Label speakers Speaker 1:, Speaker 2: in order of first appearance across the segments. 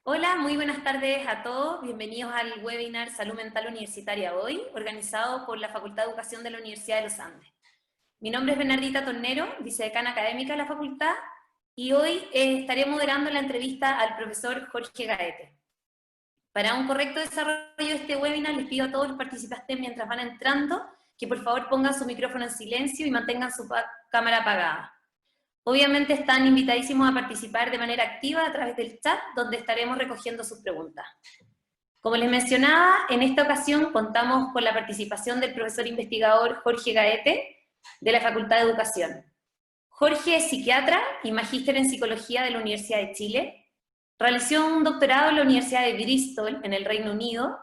Speaker 1: Hola, muy buenas tardes a todos. Bienvenidos al webinar Salud Mental Universitaria Hoy, organizado por la Facultad de Educación de la Universidad de los Andes. Mi nombre es Bernardita Tornero, vicedecana académica de la facultad, y hoy estaré moderando la entrevista al profesor Jorge Gaete. Para un correcto desarrollo de este webinar, les pido a todos los participantes, mientras van entrando, que por favor pongan su micrófono en silencio y mantengan su cámara apagada. Obviamente están invitadísimos a participar de manera activa a través del chat, donde estaremos recogiendo sus preguntas. Como les mencionaba, en esta ocasión contamos con la participación del profesor investigador Jorge Gaete, de la Facultad de Educación. Jorge es psiquiatra y magíster en psicología de la Universidad de Chile. Realizó un doctorado en la Universidad de Bristol, en el Reino Unido,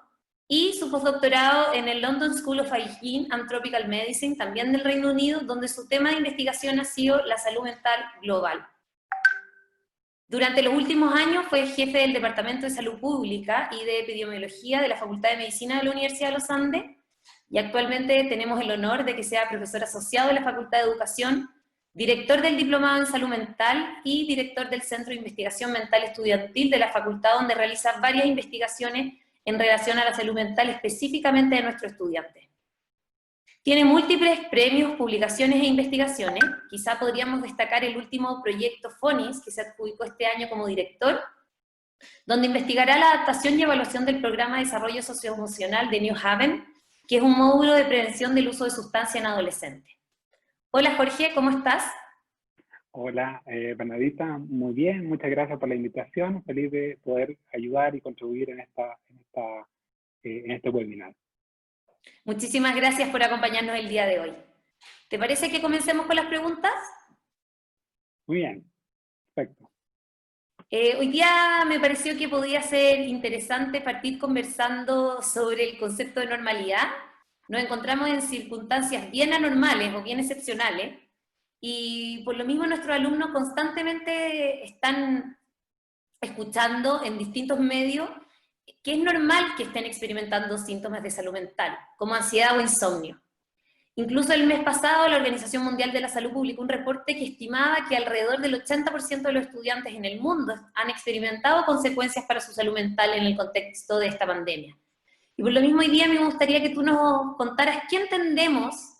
Speaker 1: y su postdoctorado en el London School of Hygiene and Tropical Medicine, también del Reino Unido, donde su tema de investigación ha sido la salud mental global. Durante los últimos años fue jefe del Departamento de Salud Pública y de Epidemiología de la Facultad de Medicina de la Universidad de los Andes, y actualmente tenemos el honor de que sea profesor asociado de la Facultad de Educación, director del Diplomado en Salud Mental y director del Centro de Investigación Mental Estudiantil de la Facultad, donde realiza varias investigaciones en relación a la salud mental específicamente de nuestros estudiantes. Tiene múltiples premios, publicaciones e investigaciones. Quizá podríamos destacar el último proyecto FONIS, que se adjudicó este año como director, donde investigará la adaptación y evaluación del programa de desarrollo socioemocional de New Haven, que es un módulo de prevención del uso de sustancias en adolescentes. Hola Jorge, ¿cómo estás?
Speaker 2: Hola, Bernadita, muy bien, muchas gracias por la invitación, feliz de poder ayudar y contribuir en este webinar.
Speaker 1: Muchísimas gracias por acompañarnos el día de hoy. ¿Te parece que comencemos con las preguntas?
Speaker 2: Muy bien, perfecto.
Speaker 1: Hoy día me pareció que podía ser interesante partir conversando sobre el concepto de normalidad. Nos encontramos en circunstancias bien anormales o bien excepcionales, y por lo mismo nuestros alumnos constantemente están escuchando en distintos medios que es normal que estén experimentando síntomas de salud mental, como ansiedad o insomnio. Incluso el mes pasado la Organización Mundial de la Salud publicó un reporte que estimaba que alrededor del 80% de los estudiantes en el mundo han experimentado consecuencias para su salud mental en el contexto de esta pandemia. Y por lo mismo hoy día me gustaría que tú nos contaras qué entendemos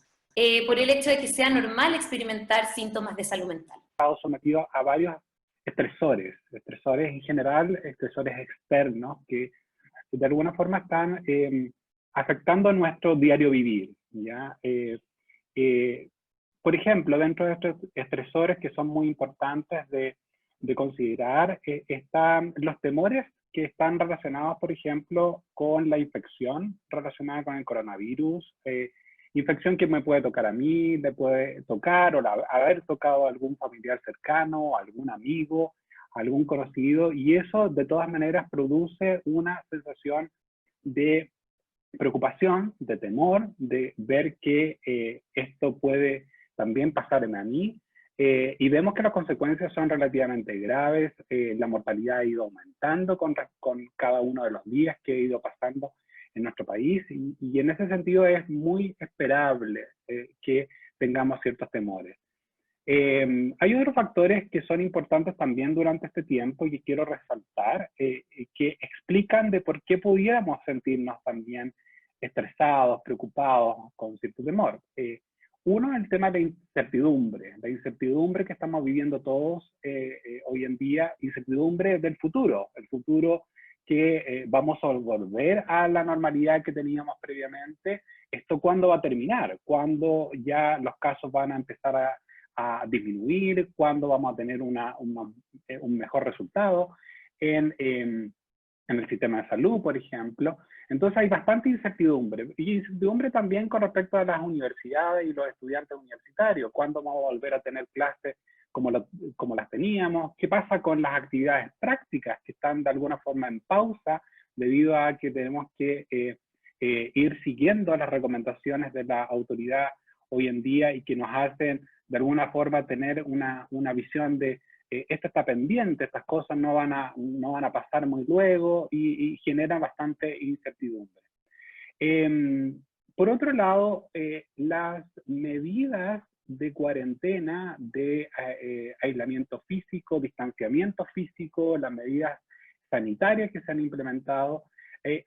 Speaker 1: por el hecho de que sea normal experimentar síntomas de salud mental.
Speaker 2: Estado sometido a varios estresores en general, estresores externos que de alguna forma están afectando nuestro diario vivir, ¿ya? Por ejemplo, dentro de estos estresores que son muy importantes de considerar, están los temores que están relacionados, por ejemplo, con la infección relacionada con el coronavirus, infección que me puede tocar a mí, le puede tocar o haber tocado a algún familiar cercano, algún amigo, algún conocido, y eso de todas maneras produce una sensación de preocupación, de temor, de ver que esto puede también pasarme a mí, y vemos que las consecuencias son relativamente graves. La mortalidad ha ido aumentando con cada uno de los días que ha ido pasando en nuestro país, y en ese sentido es muy esperable que tengamos ciertos temores. Hay otros factores que son importantes también durante este tiempo y que quiero resaltar, que explican de por qué pudiéramos sentirnos también estresados, preocupados, con cierto temor. Uno es el tema de la incertidumbre que estamos viviendo todos hoy en día, incertidumbre del futuro, el futuro que vamos a volver a la normalidad que teníamos previamente. ¿Esto cuándo va a terminar? ¿Cuándo ya los casos van a empezar a disminuir? ¿Cuándo vamos a tener un mejor resultado en el sistema de salud, por ejemplo? Entonces hay bastante incertidumbre, y incertidumbre también con respecto a las universidades y los estudiantes universitarios. ¿Cuándo vamos a volver a tener clases como las teníamos? ¿Qué pasa con las actividades prácticas que están de alguna forma en pausa debido a que tenemos que ir siguiendo las recomendaciones de la autoridad hoy en día, y que nos hacen de alguna forma tener una visión de esto está pendiente, estas cosas no van a pasar muy luego, y generan bastante incertidumbre. Por otro lado, las medidas de cuarentena, de aislamiento físico, distanciamiento físico, las medidas sanitarias que se han implementado,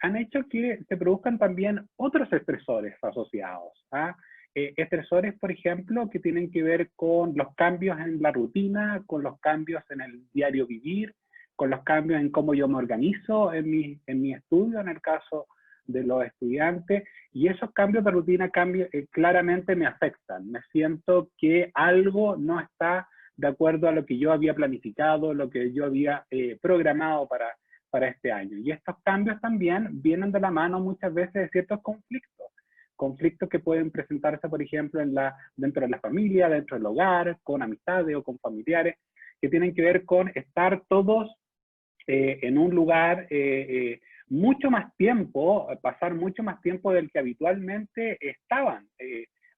Speaker 2: han hecho que se produzcan también otros estresores asociados. ¿Ah? Estresores, por ejemplo, que tienen que ver con los cambios en la rutina, con los cambios en el diario vivir, con los cambios en cómo yo me organizo en mi estudio, en el caso de los estudiantes, y esos cambios de rutina claramente me afectan. Me siento que algo no está de acuerdo a lo que yo había planificado, lo que yo había programado para este año. Y estos cambios también vienen de la mano muchas veces de ciertos conflictos que pueden presentarse, por ejemplo, dentro de la familia, dentro del hogar, con amistades o con familiares, que tienen que ver con estar todos en un lugar mucho más tiempo, pasar mucho más tiempo del que habitualmente estaban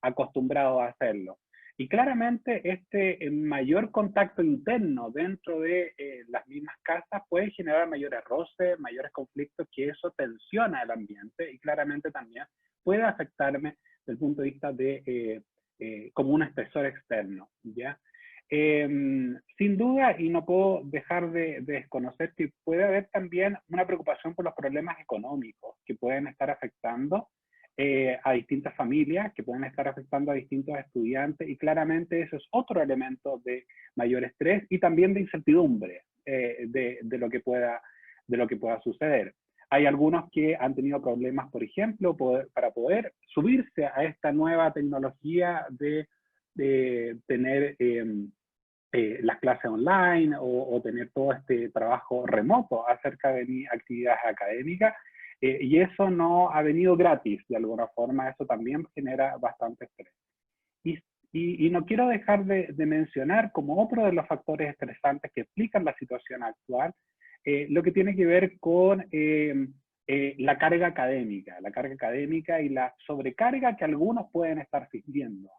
Speaker 2: acostumbrados a hacerlo. Y claramente este mayor contacto interno dentro de las mismas casas puede generar mayores roces, mayores conflictos, que eso tensiona el ambiente y claramente también puede afectarme desde el punto de vista de como un estresor externo, ¿ya? Sin duda, y no puedo dejar de desconocer que puede haber también una preocupación por los problemas económicos que pueden estar afectando a distintas familias, que pueden estar afectando a distintos estudiantes, y claramente eso es otro elemento de mayor estrés y también de incertidumbre de lo que pueda suceder. Hay algunos que han tenido problemas, por ejemplo, para poder subirse a esta nueva tecnología de tener las clases online o tener todo este trabajo remoto acerca de mis actividades académicas, y eso no ha venido gratis, de alguna forma. Eso también genera bastante estrés. Y no quiero dejar de mencionar como otro de los factores estresantes que explican la situación actual, lo que tiene que ver con la carga académica y la sobrecarga que algunos pueden estar sintiendo.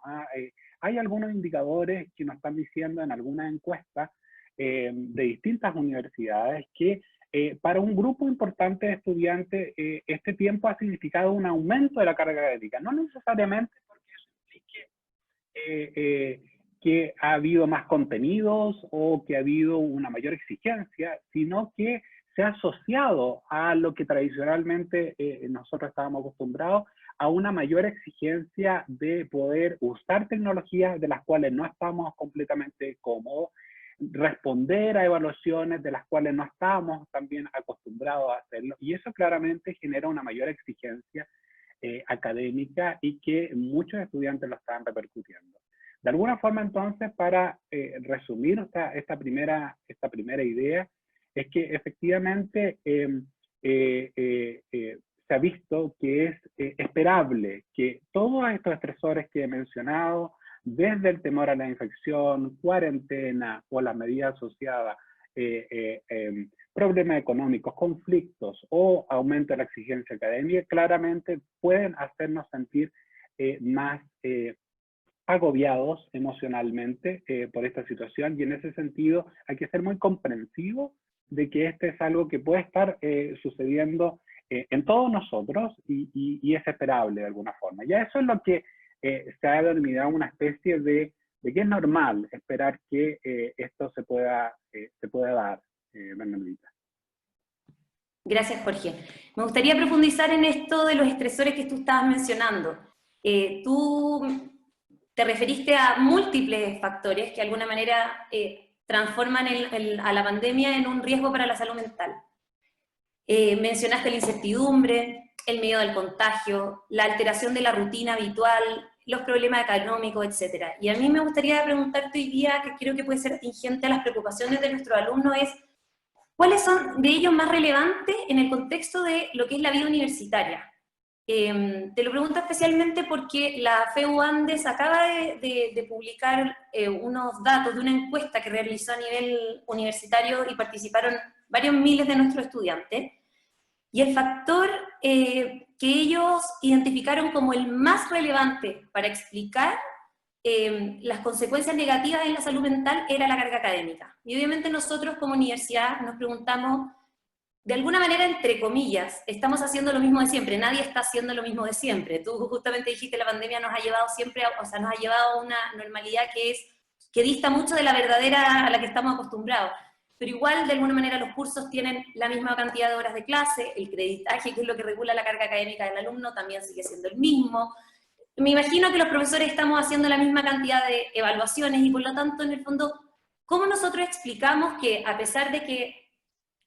Speaker 2: Hay algunos indicadores que nos están diciendo en algunas encuestas de distintas universidades que para un grupo importante de estudiantes este tiempo ha significado un aumento de la carga académica. No necesariamente porque eso implique que ha habido más contenidos o que ha habido una mayor exigencia, sino que se ha asociado a lo que tradicionalmente nosotros estábamos acostumbrados, a una mayor exigencia de poder usar tecnologías de las cuales no estamos completamente cómodos, responder a evaluaciones de las cuales no estábamos también acostumbrados a hacerlo, y eso claramente genera una mayor exigencia académica y que muchos estudiantes lo están repercutiendo. De alguna forma, entonces, para resumir esta primera idea, es que efectivamente se ha visto que es esperable que todos estos estresores que he mencionado, desde el temor a la infección, cuarentena o las medidas asociadas, problemas económicos, conflictos o aumento de la exigencia académica, claramente pueden hacernos sentir más agobiados emocionalmente por esta situación, y en ese sentido hay que ser muy comprensivos de que este es algo que puede estar sucediendo en todos nosotros y es esperable de alguna forma. Ya eso es lo que se ha denominado una especie de que es normal esperar que esto se pueda dar, Bernardita.
Speaker 1: Gracias, Jorge. Me gustaría profundizar en esto de los estresores que tú estabas mencionando. Tú te referiste a múltiples factores que de alguna manera transforman a la pandemia en un riesgo para la salud mental. Mencionaste la incertidumbre, el miedo al contagio, la alteración de la rutina habitual, los problemas económicos, etc. Y a mí me gustaría preguntarte hoy día, que creo que puede ser atingente a las preocupaciones de nuestros alumnos, es ¿cuáles son de ellos más relevantes en el contexto de lo que es la vida universitaria? Te lo pregunto especialmente porque la FEU Andes acaba de publicar unos datos de una encuesta que realizó a nivel universitario y participaron varios miles de nuestros estudiantes, y el factor que ellos identificaron como el más relevante para explicar las consecuencias negativas en la salud mental era la carga académica. Y obviamente nosotros como universidad nos preguntamos, de alguna manera, entre comillas, estamos haciendo lo mismo de siempre, nadie está haciendo lo mismo de siempre. Tú justamente dijiste, la pandemia nos ha llevado siempre, nos ha llevado a una normalidad que dista mucho de la verdadera a la que estamos acostumbrados. pero igual de alguna manera los cursos tienen la misma cantidad de horas de clase, el creditaje, que es lo que regula la carga académica del alumno, también sigue siendo el mismo. Me imagino que los profesores estamos haciendo la misma cantidad de evaluaciones y por lo tanto, en el fondo, ¿cómo nosotros explicamos que a pesar de que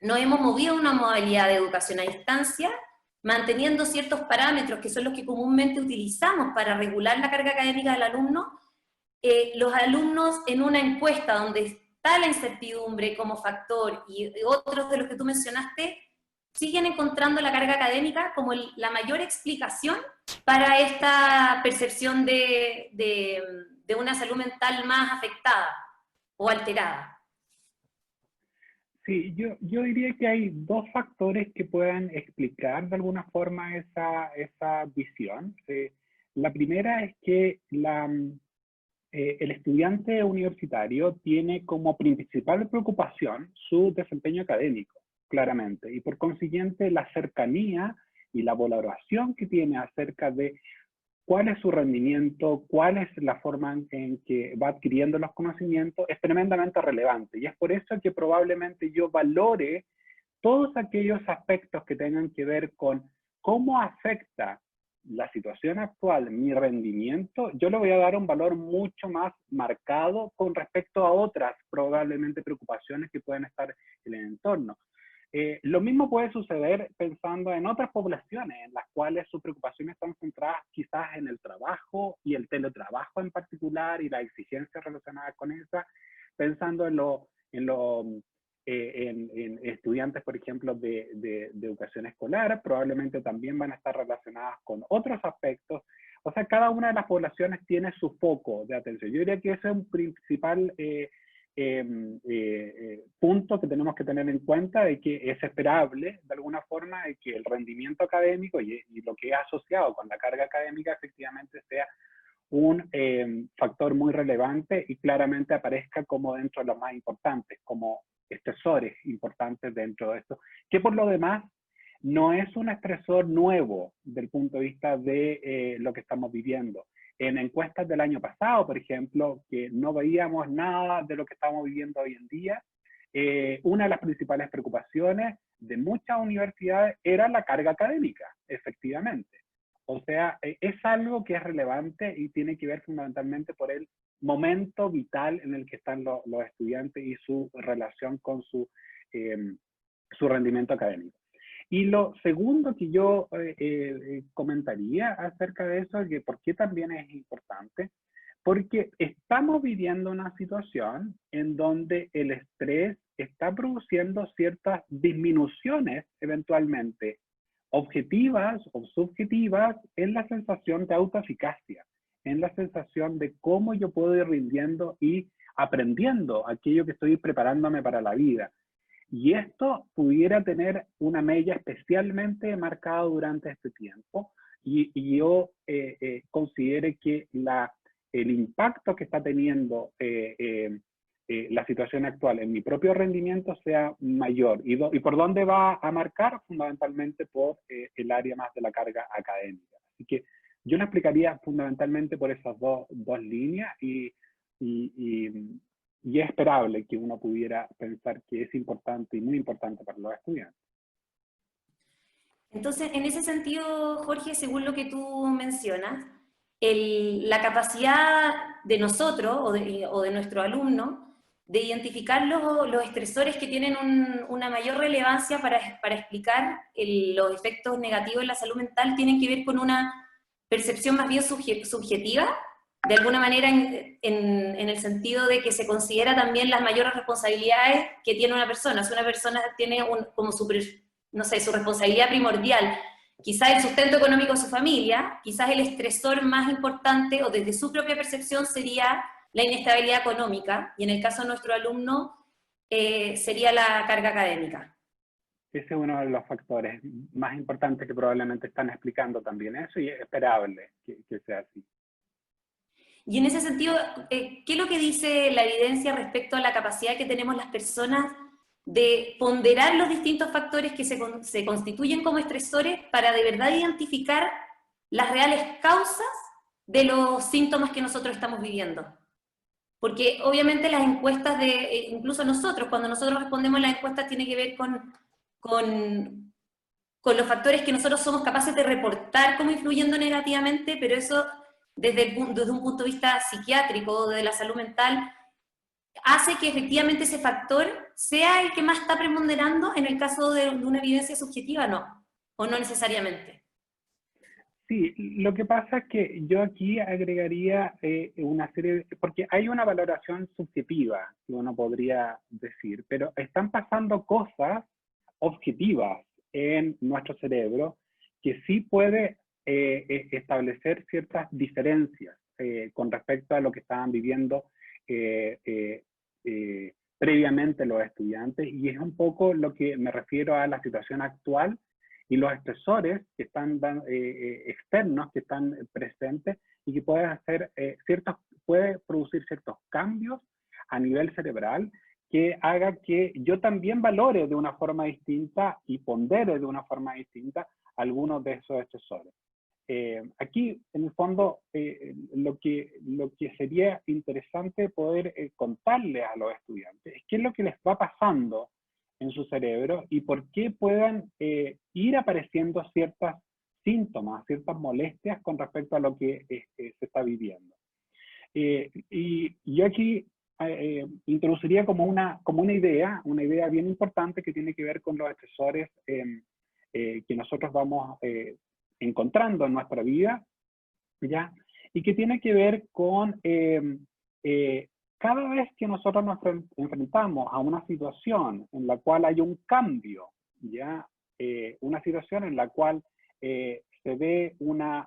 Speaker 1: nos hemos movido a una modalidad de educación a distancia, manteniendo ciertos parámetros que son los que comúnmente utilizamos para regular la carga académica del alumno, los alumnos en una encuesta donde está la incertidumbre como factor y otros de los que tú mencionaste, siguen encontrando la carga académica como la mayor explicación para esta percepción de una salud mental más afectada o alterada?
Speaker 2: Sí, yo diría que hay dos factores que puedan explicar de alguna forma esa visión. La primera es que el estudiante universitario tiene como principal preocupación su desempeño académico, claramente, y por consiguiente la cercanía y la valoración que tiene acerca de cuál es su rendimiento, cuál es la forma en que va adquiriendo los conocimientos, es tremendamente relevante. Y es por eso que probablemente yo valore todos aquellos aspectos que tengan que ver con cómo afecta la situación actual mi rendimiento, yo le voy a dar un valor mucho más marcado con respecto a otras probablemente preocupaciones que pueden estar en el entorno. Lo mismo puede suceder pensando en otras poblaciones en las cuales sus preocupaciones están centradas quizás en el trabajo y el teletrabajo en particular y las exigencias relacionadas con esa, pensando en estudiantes, por ejemplo, de educación escolar, probablemente también van a estar relacionadas con otros aspectos. O sea, cada una de las poblaciones tiene su foco de atención. Yo diría que ese es un principal punto que tenemos que tener en cuenta, de que es esperable, de alguna forma, de que el rendimiento académico y lo que es asociado con la carga académica efectivamente sea un factor muy relevante y claramente aparezca como dentro de los más importantes, como estresores importantes dentro de esto, que por lo demás no es un estresor nuevo desde el punto de vista de lo que estamos viviendo. En encuestas del año pasado, por ejemplo, que no veíamos nada de lo que estamos viviendo hoy en día, una de las principales preocupaciones de muchas universidades era la carga académica, efectivamente. O sea, es algo que es relevante y tiene que ver fundamentalmente por el momento vital en el que están los estudiantes y su relación con su rendimiento académico. Y lo segundo que yo comentaría acerca de eso, es que por qué también es importante, porque estamos viviendo una situación en donde el estrés está produciendo ciertas disminuciones eventualmente objetivas o subjetivas en la sensación de autoeficacia, en la sensación de cómo yo puedo ir rindiendo y aprendiendo aquello que estoy preparándome para la vida. Y esto pudiera tener una mella especialmente marcada durante este tiempo, y yo considero que el impacto que está teniendo la situación actual en mi propio rendimiento sea mayor. ¿Y por dónde va a marcar? Fundamentalmente por el área más de la carga académica. Así que yo lo explicaría fundamentalmente por esas dos líneas y es esperable que uno pudiera pensar que es importante y muy importante para los estudiantes.
Speaker 1: Entonces, en ese sentido, Jorge, según lo que tú mencionas, la capacidad de nosotros o de nuestro alumno de identificar los estresores que tienen una mayor relevancia para explicar los efectos negativos en la salud mental tienen que ver con una percepción más bien subjetiva, de alguna manera en el sentido de que se considera también las mayores responsabilidades que tiene una persona. Si una persona tiene como su responsabilidad primordial, quizás el sustento económico de su familia, quizás el estresor más importante o desde su propia percepción sería la inestabilidad económica, y en el caso de nuestro alumno sería la carga académica.
Speaker 2: Ese es uno de los factores más importantes que probablemente están explicando también eso, y es esperable que sea así.
Speaker 1: Y en ese sentido, ¿qué es lo que dice la evidencia respecto a la capacidad que tenemos las personas de ponderar los distintos factores que se constituyen como estresores para de verdad identificar las reales causas de los síntomas que nosotros estamos viviendo? Porque obviamente las encuestas incluso nosotros, cuando nosotros respondemos las encuestas, tiene que ver con los factores que nosotros somos capaces de reportar como influyendo negativamente, pero eso desde un punto de vista psiquiátrico, de la salud mental, hace que efectivamente ese factor sea el que más está preponderando en el caso de una evidencia subjetiva, no, o no necesariamente.
Speaker 2: Sí, lo que pasa es que yo aquí agregaría una serie, porque hay una valoración subjetiva, que uno podría decir, pero están pasando cosas objetivas en nuestro cerebro que sí puede establecer ciertas diferencias con respecto a lo que estaban viviendo eh, eh, previamente los estudiantes, y es un poco lo que me refiero a la situación actual y los estresores que están externos, que están presentes y que pueden hacer puede producir ciertos cambios a nivel cerebral que haga que yo también valore de una forma distinta y pondere de una forma distinta algunos de esos estresores. Aquí, en el fondo, lo que sería interesante poder contarles a los estudiantes es qué es lo que les va pasando en su cerebro y por qué puedan ir apareciendo ciertos síntomas, ciertas molestias con respecto a lo que se está viviendo. Y yo aquí introduciría como una idea bien importante que tiene que ver con los estresores que nosotros vamos encontrando en nuestra vida, ¿ya? Y que tiene que ver con cada vez que nosotros nos enfrentamos a una situación en la cual hay un cambio, ¿ya? Una situación en la cual se ve un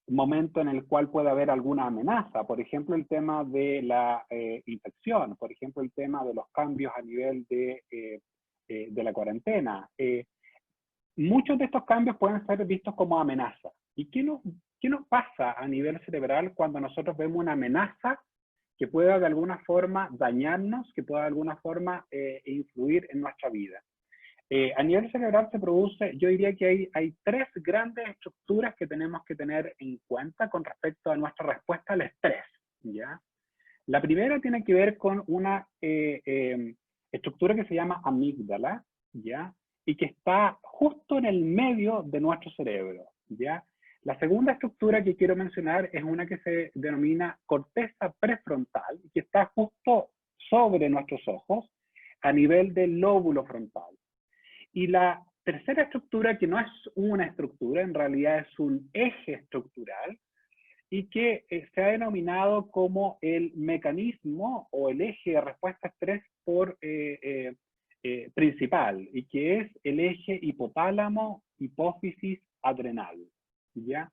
Speaker 2: momento en el cual puede haber alguna amenaza, por ejemplo el tema de la infección, por ejemplo el tema de los cambios a nivel de la cuarentena. Muchos de estos cambios pueden ser vistos como amenazas. ¿Y qué nos pasa a nivel cerebral cuando nosotros vemos una amenaza que pueda de alguna forma dañarnos, que pueda de alguna forma influir en nuestra vida? A nivel cerebral se produce, yo diría que hay tres grandes estructuras que tenemos que tener en cuenta con respecto a nuestra respuesta al estrés, ¿ya? La primera tiene que ver con una estructura que se llama amígdala, ¿ya? Y que está justo en el medio de nuestro cerebro, ¿ya? La segunda estructura que quiero mencionar es una que se denomina corteza prefrontal, que está justo sobre nuestros ojos, a nivel del lóbulo frontal. Y la tercera estructura, que no es una estructura, en realidad es un eje estructural, y que se ha denominado como el mecanismo o el eje de respuesta a estrés principal, y que es el eje hipotálamo, hipófisis, adrenal, ¿ya?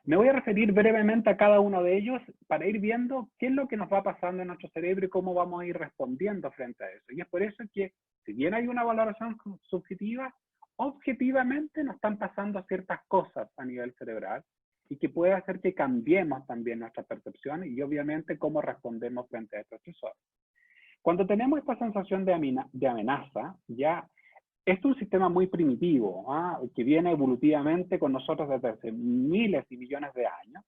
Speaker 2: Me voy a referir brevemente a cada uno de ellos para ir viendo qué es lo que nos va pasando en nuestro cerebro y cómo vamos a ir respondiendo frente a eso. Y es por eso que, si bien hay una valoración subjetiva, objetivamente nos están pasando ciertas cosas a nivel cerebral y que puede hacer que cambiemos también nuestras percepciones y obviamente cómo respondemos frente a estos estresores. Cuando tenemos esta sensación de amenaza, ya es un sistema muy primitivo, que viene evolutivamente con nosotros desde hace miles y millones de años.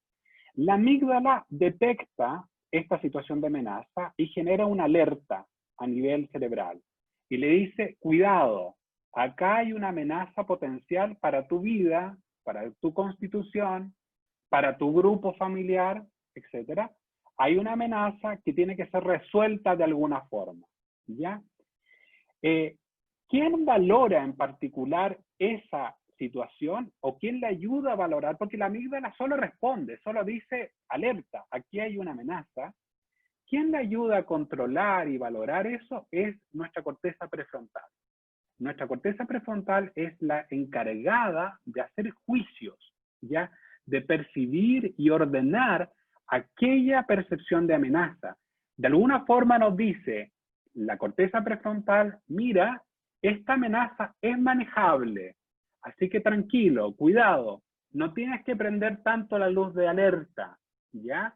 Speaker 2: La amígdala detecta esta situación de amenaza y genera una alerta a nivel cerebral. Y le dice, cuidado, acá hay una amenaza potencial para tu vida, para tu constitución, para tu grupo familiar, etc. Hay una amenaza que tiene que ser resuelta de alguna forma, ¿ya? ¿Quién valora en particular esa situación o quién le ayuda a valorar? Porque la amígdala solo responde, solo dice, alerta, aquí hay una amenaza. ¿Quién le ayuda a controlar y valorar eso? Es nuestra corteza prefrontal. Nuestra corteza prefrontal es la encargada de hacer juicios, ¿ya? De percibir y ordenar aquella percepción de amenaza. De alguna forma nos dice la corteza prefrontal, mira, esta amenaza es manejable, así que tranquilo, cuidado, no tienes que prender tanto la luz de alerta, ¿ya?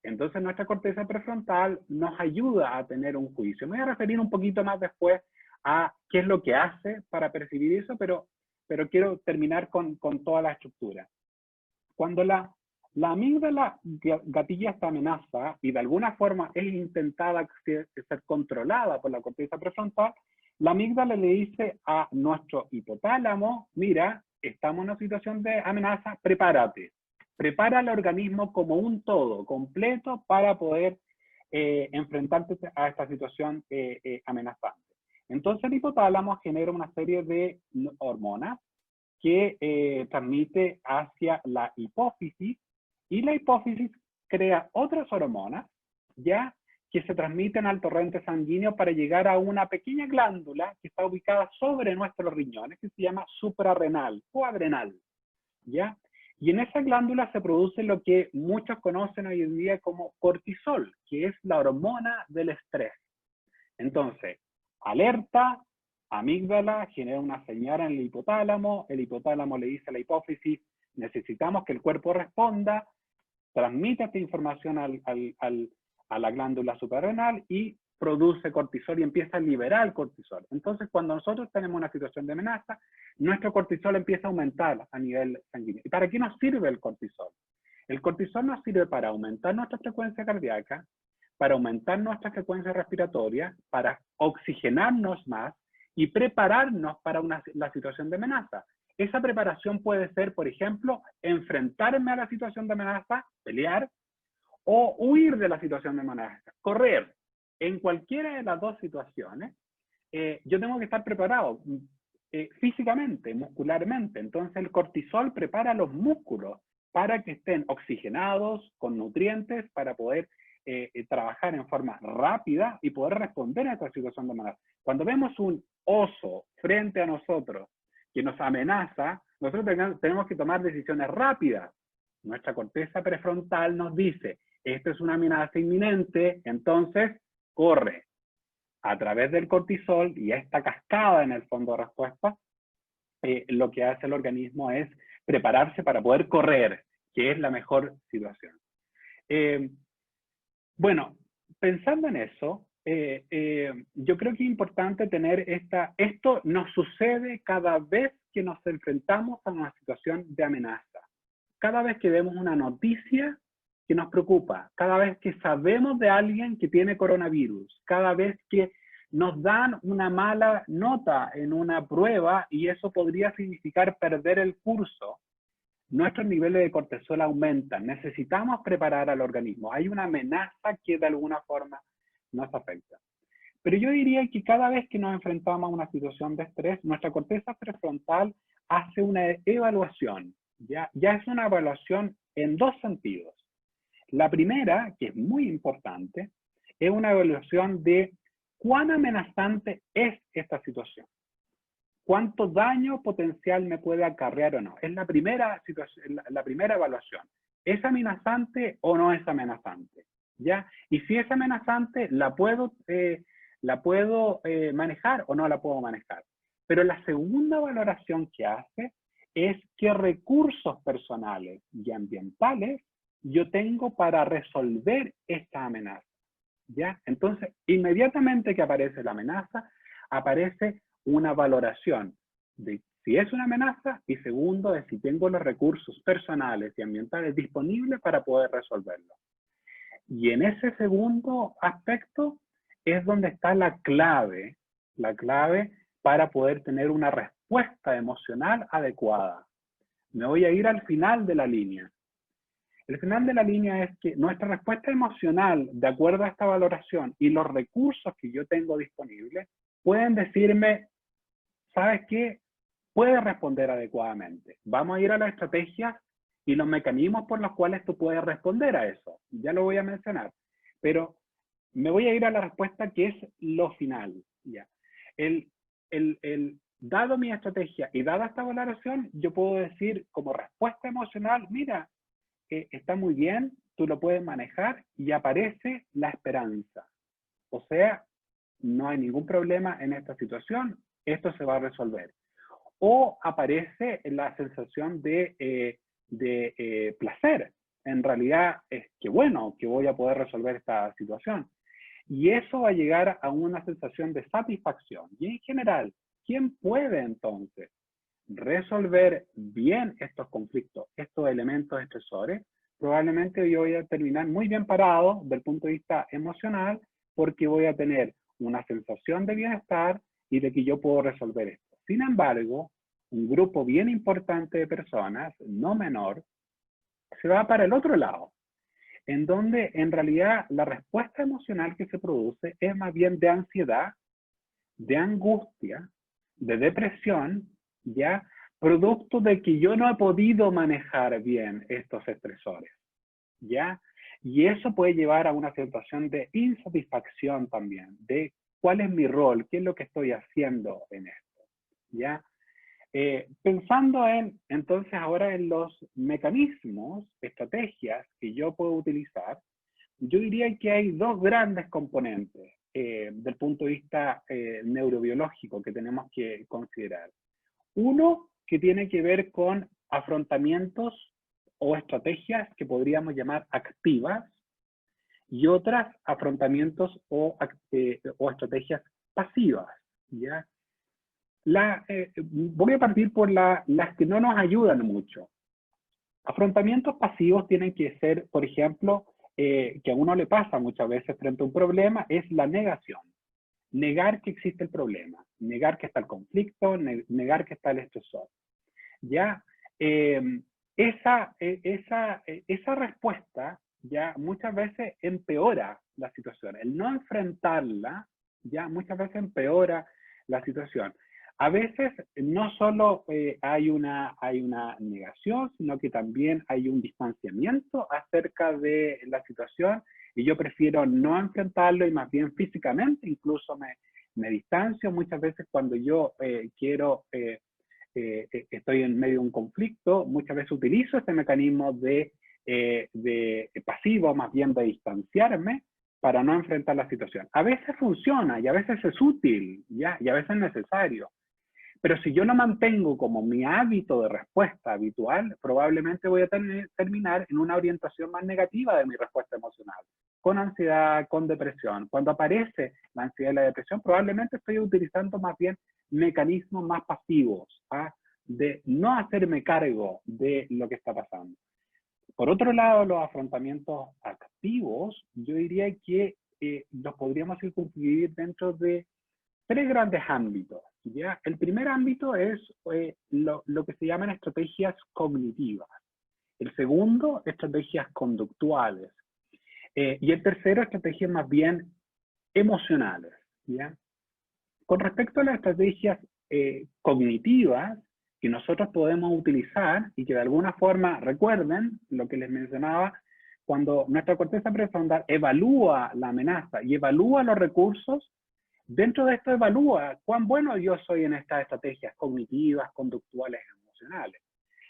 Speaker 2: Entonces nuestra corteza prefrontal nos ayuda a tener un juicio. Me voy a referir un poquito más después a qué es lo que hace para percibir eso, pero quiero terminar con toda la estructura. Cuando la La amígdala gatilla esta amenaza y de alguna forma es intentada ser controlada por la corteza prefrontal. La amígdala le dice a nuestro hipotálamo, mira, estamos en una situación de amenaza, prepárate. Prepara al organismo como un todo, completo, para poder enfrentarte a esta situación amenazante. Entonces el hipotálamo genera una serie de hormonas que transmite hacia la hipófisis, y la hipófisis crea otras hormonas, ya, que se transmiten al torrente sanguíneo para llegar a una pequeña glándula que está ubicada sobre nuestros riñones, que se llama suprarrenal o adrenal, ¿ya? Y en esa glándula se produce lo que muchos conocen hoy en día como cortisol, que es la hormona del estrés. Entonces, alerta, amígdala, genera una señal en el hipotálamo le dice a la hipófisis, necesitamos que el cuerpo responda, transmite esta información a la glándula suprarrenal y produce cortisol y empieza a liberar cortisol. Entonces, cuando nosotros tenemos una situación de amenaza, nuestro cortisol empieza a aumentar a nivel sanguíneo. ¿Y para qué nos sirve el cortisol? El cortisol nos sirve para aumentar nuestra frecuencia cardíaca, para aumentar nuestra frecuencia respiratoria, para oxigenarnos más y prepararnos para la situación de amenaza. Esa preparación puede ser, por ejemplo, enfrentarme a la situación de amenaza, pelear, o huir de la situación de amenaza, correr. En cualquiera de las dos situaciones, yo tengo que estar preparado físicamente, muscularmente. Entonces el cortisol prepara los músculos para que estén oxigenados, con nutrientes, para poder trabajar en forma rápida y poder responder a esta situación de amenaza. Cuando vemos un oso frente a nosotros que nos amenaza, nosotros tenemos que tomar decisiones rápidas. Nuestra corteza prefrontal nos dice, esto es una amenaza inminente, entonces corre. A través del cortisol y esta cascada en el fondo de respuesta, lo que hace el organismo es prepararse para poder correr, que es la mejor situación. Bueno, pensando en eso, yo creo que es importante tener esto nos sucede cada vez que nos enfrentamos a una situación de amenaza. Cada vez que vemos una noticia que nos preocupa, cada vez que sabemos de alguien que tiene coronavirus, cada vez que nos dan una mala nota en una prueba y eso podría significar perder el curso, nuestros niveles de cortisol aumentan. Necesitamos preparar al organismo. Hay una amenaza que de alguna forma nos afecta. Pero yo diría que cada vez que nos enfrentamos a una situación de estrés, nuestra corteza prefrontal hace una evaluación. Ya es una evaluación en dos sentidos. La primera, que es muy importante, es una evaluación de cuán amenazante es esta situación. ¿Cuánto daño potencial me puede acarrear o no? Es la primera situación, la primera evaluación. ¿Es amenazante o no es amenazante? ¿Ya? Y si es amenazante, ¿la puedo manejar o no la puedo manejar? Pero la segunda valoración que hace es qué recursos personales y ambientales yo tengo para resolver esta amenaza. ¿Ya? Entonces, inmediatamente que aparece la amenaza, aparece una valoración de si es una amenaza y segundo, de si tengo los recursos personales y ambientales disponibles para poder resolverlo. Y en ese segundo aspecto es donde está la clave para poder tener una respuesta emocional adecuada. Me voy a ir al final de la línea. El final de la línea es que nuestra respuesta emocional, de acuerdo a esta valoración y los recursos que yo tengo disponibles, pueden decirme, ¿sabes qué? Puedes responder adecuadamente. Vamos a ir a las estrategias y los mecanismos por los cuales tú puedes responder a eso. Ya lo voy a mencionar. Pero me voy a ir a la respuesta que es lo final. ¿Ya? Dado mi estrategia y dada esta valoración, yo puedo decir como respuesta emocional, mira, está muy bien, tú lo puedes manejar y aparece la esperanza. O sea, no hay ningún problema en esta situación, esto se va a resolver. O aparece la sensación de placer. En realidad es que bueno, que voy a poder resolver esta situación. Y eso va a llegar a una sensación de satisfacción. Y en general, ¿quién puede entonces resolver bien estos conflictos, estos elementos estresores? probablemente yo voy a terminar muy bien parado del punto de vista emocional, porque voy a tener una sensación de bienestar y de que yo puedo resolver esto. Sin embargo, un grupo bien importante de personas, no menor, se va para el otro lado, en donde en realidad la respuesta emocional que se produce es más bien de ansiedad, de angustia, de depresión, ¿ya? Producto de que yo no he podido manejar bien estos estresores, ¿ya? Y eso puede llevar a una situación de insatisfacción también, de cuál es mi rol, qué es lo que estoy haciendo en esto, ¿ya? Pensando entonces ahora en los mecanismos, estrategias que yo puedo utilizar, yo diría que hay dos grandes componentes del punto de vista neurobiológico que tenemos que considerar. Uno que tiene que ver con afrontamientos o estrategias que podríamos llamar activas, y otras afrontamientos o estrategias pasivas, ¿ya? Voy a partir por las que no nos ayudan mucho. Afrontamientos pasivos tienen que ser, por ejemplo, que a uno le pasa muchas veces frente a un problema, es la negación. Negar que existe el problema, negar que está el conflicto, negar que está el estresor. ¿Ya? Esa respuesta ya muchas veces empeora la situación. El no enfrentarla ya muchas veces empeora la situación. A veces no solo hay una negación, sino que también hay un distanciamiento acerca de la situación y yo prefiero no enfrentarlo y más bien físicamente incluso me distancio muchas veces cuando yo estoy en medio de un conflicto, muchas veces utilizo este mecanismo de pasivo, más bien de distanciarme para no enfrentar la situación. A veces funciona y a veces es útil, ¿ya? Y a veces es necesario. Pero si yo lo mantengo como mi hábito de respuesta habitual, probablemente voy a terminar en una orientación más negativa de mi respuesta emocional, con ansiedad, con depresión. Cuando aparece la ansiedad y la depresión, probablemente estoy utilizando más bien mecanismos más pasivos, ¿ah? De no hacerme cargo de lo que está pasando. Por otro lado, los afrontamientos activos, yo diría que los podríamos circunscribir dentro de tres grandes ámbitos, ¿ya? El primer ámbito es lo que se llaman estrategias cognitivas. El segundo, estrategias conductuales. Y el tercero, estrategias más bien emocionales, ¿ya? Con respecto a las estrategias cognitivas que nosotros podemos utilizar y que de alguna forma recuerden lo que les mencionaba, cuando nuestra corteza prefrontal evalúa la amenaza y evalúa los recursos, dentro de esto evalúa cuán bueno yo soy en estas estrategias cognitivas, conductuales, emocionales.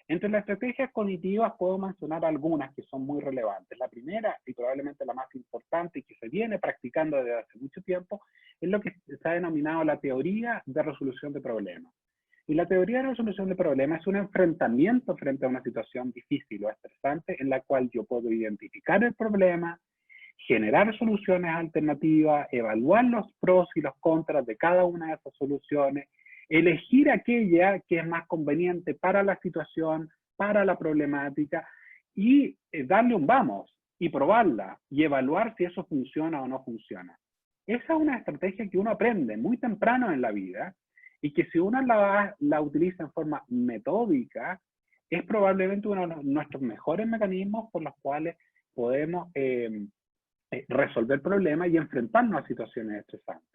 Speaker 2: Entre las estrategias cognitivas puedo mencionar algunas que son muy relevantes. La primera, y probablemente la más importante y que se viene practicando desde hace mucho tiempo, es lo que se ha denominado la teoría de resolución de problemas. Y la teoría de resolución de problemas es un enfrentamiento frente a una situación difícil o estresante en la cual yo puedo identificar el problema, generar soluciones alternativas, evaluar los pros y los contras de cada una de esas soluciones, elegir aquella que es más conveniente para la situación, para la problemática, y darle un vamos, y probarla, y evaluar si eso funciona o no funciona. Esa es una estrategia que uno aprende muy temprano en la vida, y que si uno la utiliza en forma metódica, es probablemente uno de nuestros mejores mecanismos por los cuales podemos resolver problemas y enfrentarnos a situaciones estresantes.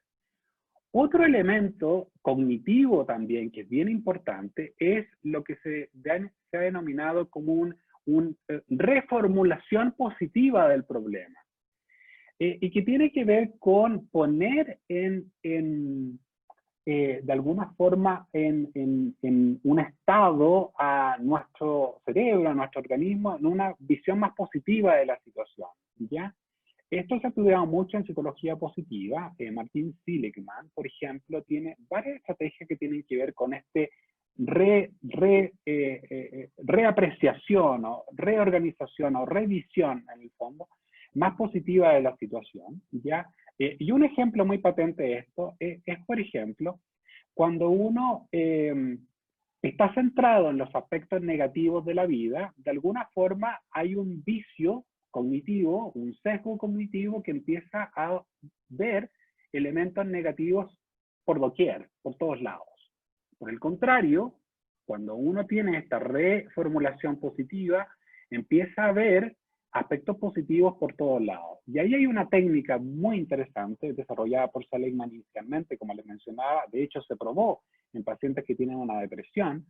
Speaker 2: Otro elemento cognitivo también que es bien importante es lo que se ha denominado como una reformulación positiva del problema. Y que tiene que ver con poner de alguna forma en un estado a nuestro cerebro, a nuestro organismo, en una visión más positiva de la situación, ¿ya? Esto se ha estudiado mucho en psicología positiva. Martin Seligman, por ejemplo, tiene varias estrategias que tienen que ver con este reapreciación o reorganización o revisión, en el fondo, más positiva de la situación, ¿ya? Y un ejemplo muy patente de esto es por ejemplo, cuando uno está centrado en los aspectos negativos de la vida, de alguna forma hay un vicio cognitivo, un sesgo cognitivo que empieza a ver elementos negativos por doquier, por todos lados. Por el contrario, cuando uno tiene esta reformulación positiva, empieza a ver aspectos positivos por todos lados. Y ahí hay una técnica muy interesante desarrollada por Seligman inicialmente, como les mencionaba, de hecho se probó en pacientes que tienen una depresión,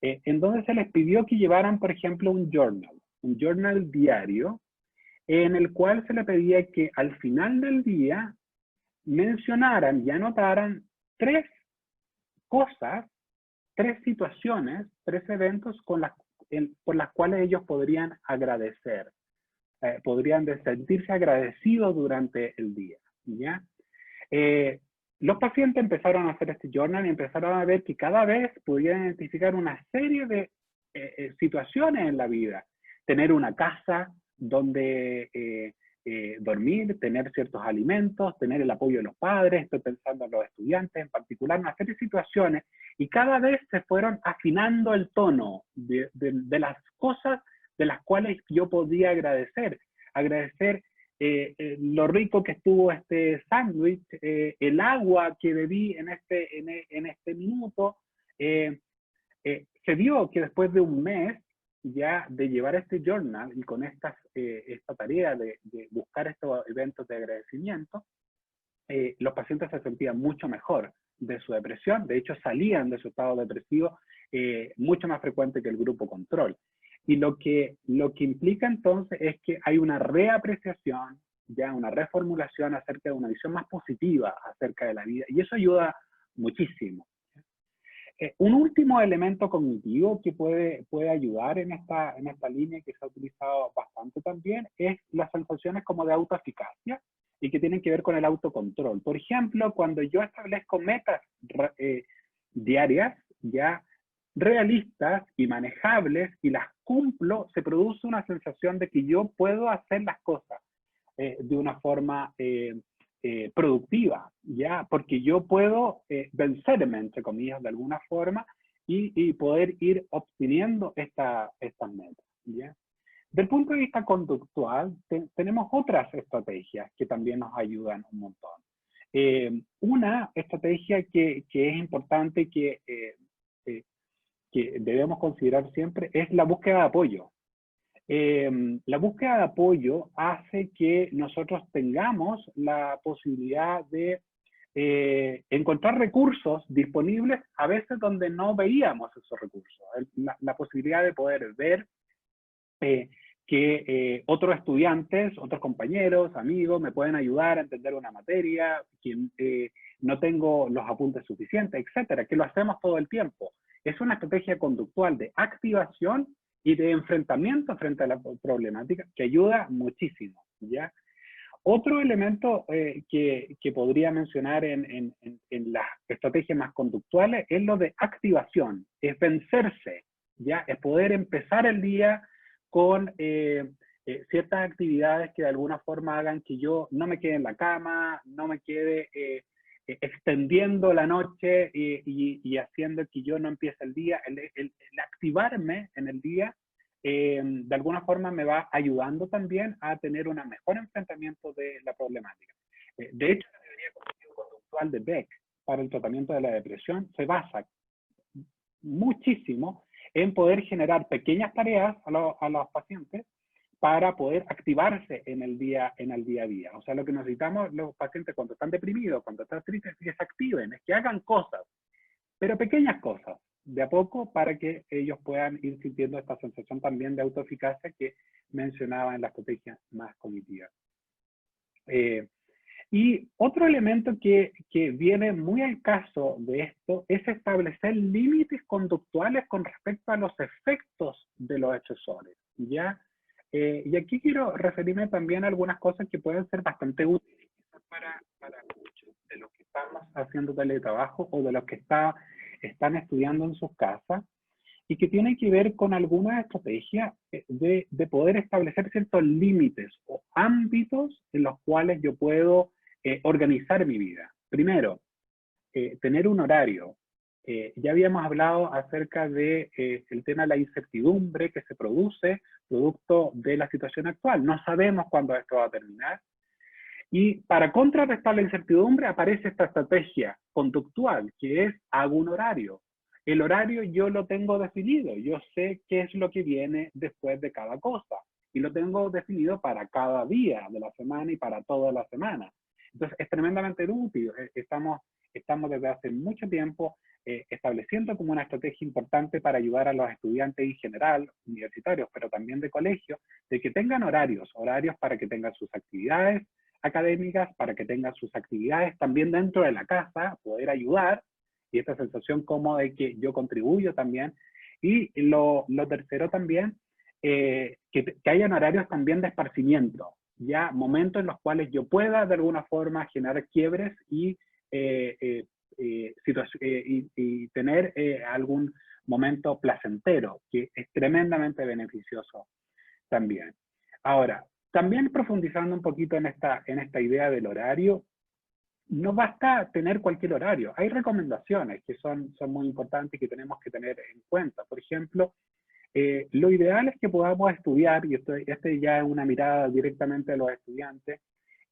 Speaker 2: en donde se les pidió que llevaran, por ejemplo, un journal diario, en el cual se le pedía que al final del día mencionaran y anotaran 3 cosas, 3 situaciones, 3 eventos por las cuales ellos podrían agradecer, podrían sentirse agradecidos durante el día, ¿ya? Los pacientes empezaron a hacer este journal y empezaron a ver que cada vez podían identificar una serie de situaciones en la vida. Tener una casa donde dormir, tener ciertos alimentos, tener el apoyo de los padres, estoy pensando en los estudiantes en particular, una serie de situaciones, y cada vez se fueron afinando el tono de las cosas de las cuales yo podía agradecer. Agradecer lo rico que estuvo este sándwich, el agua que bebí en este minuto. Se vio que después de un mes ya de llevar este journal y con esta tarea de buscar estos eventos de agradecimiento, los pacientes se sentían mucho mejor de su depresión, de hecho salían de su estado depresivo mucho más frecuente que el grupo control. Y lo que implica entonces es que hay una reapreciación, ya una reformulación acerca de una visión más positiva acerca de la vida, y eso ayuda muchísimo. Un último elemento cognitivo que puede ayudar en esta línea que se ha utilizado bastante también es las sensaciones como de autoeficacia y que tienen que ver con el autocontrol. Por ejemplo, cuando yo establezco metas diarias, ya realistas y manejables y las cumplo, se produce una sensación de que yo puedo hacer las cosas de una forma productiva, ¿ya? Porque yo puedo vencerme, entre comillas, de alguna forma y poder ir obteniendo estas metas, ¿ya? Del punto de vista conductual, tenemos otras estrategias que también nos ayudan un montón. Una estrategia que es importante que debemos considerar siempre es la búsqueda de apoyo. La búsqueda de apoyo hace que nosotros tengamos la posibilidad de encontrar recursos disponibles a veces donde no veíamos esos recursos. La posibilidad de poder ver que otros estudiantes, otros compañeros, amigos me pueden ayudar a entender una materia, que no tengo los apuntes suficientes, etcétera, que lo hacemos todo el tiempo. Es una estrategia conductual de activación y de enfrentamiento frente a la problemática que ayuda muchísimo, ¿ya? Otro elemento que podría mencionar en las estrategias más conductuales es lo de activación, es vencerse, ¿ya? Es poder empezar el día con ciertas actividades que de alguna forma hagan que yo no me quede en la cama, no me quede extendiendo la noche y haciendo que yo no empiece el día. El activarme en el día de alguna forma me va ayudando también a tener un mejor enfrentamiento de la problemática. De hecho, la teoría cognitivo-conductual de Beck para el tratamiento de la depresión se basa muchísimo en poder generar pequeñas tareas a los pacientes para poder activarse en el día a día. O sea, lo que necesitamos los pacientes cuando están deprimidos, cuando están tristes, es que se activen, es que hagan cosas, pero pequeñas cosas, de a poco, para que ellos puedan ir sintiendo esta sensación también de autoeficacia que mencionaba en la estrategia más cognitiva. Y otro elemento que viene muy al caso de esto es establecer límites conductuales con respecto a los efectos de los estresores, ¿ya? Y aquí quiero referirme también a algunas cosas que pueden ser bastante útiles para muchos de los que estamos haciendo teletrabajo o de los que están estudiando en sus casas y que tienen que ver con alguna estrategia de poder establecer ciertos límites o ámbitos en los cuales yo puedo organizar mi vida. Primero, tener un horario. Ya habíamos hablado acerca de el tema de la incertidumbre que se produce producto de la situación actual. No sabemos cuándo esto va a terminar. Y para contrarrestar la incertidumbre aparece esta estrategia conductual, que es hago un horario. El horario yo lo tengo definido, yo sé qué es lo que viene después de cada cosa. Y lo tengo definido para cada día de la semana y para toda la semana. Entonces es tremendamente útil. Estamos desde hace mucho tiempo estableciendo como una estrategia importante para ayudar a los estudiantes en general, universitarios, pero también de colegio, de que tengan horarios para que tengan sus actividades académicas, para que tengan sus actividades también dentro de la casa, poder ayudar, y esta sensación como de que yo contribuyo también. Y lo tercero también, que hayan horarios también de esparcimiento, ya momentos en los cuales yo pueda de alguna forma generar quiebres y tener algún momento placentero, que es tremendamente beneficioso también. Ahora, también profundizando un poquito en esta idea del horario, no basta tener cualquier horario. Hay recomendaciones que son muy importantes y que tenemos que tener en cuenta. Por ejemplo, lo ideal es que podamos estudiar, y este ya es una mirada directamente a los estudiantes,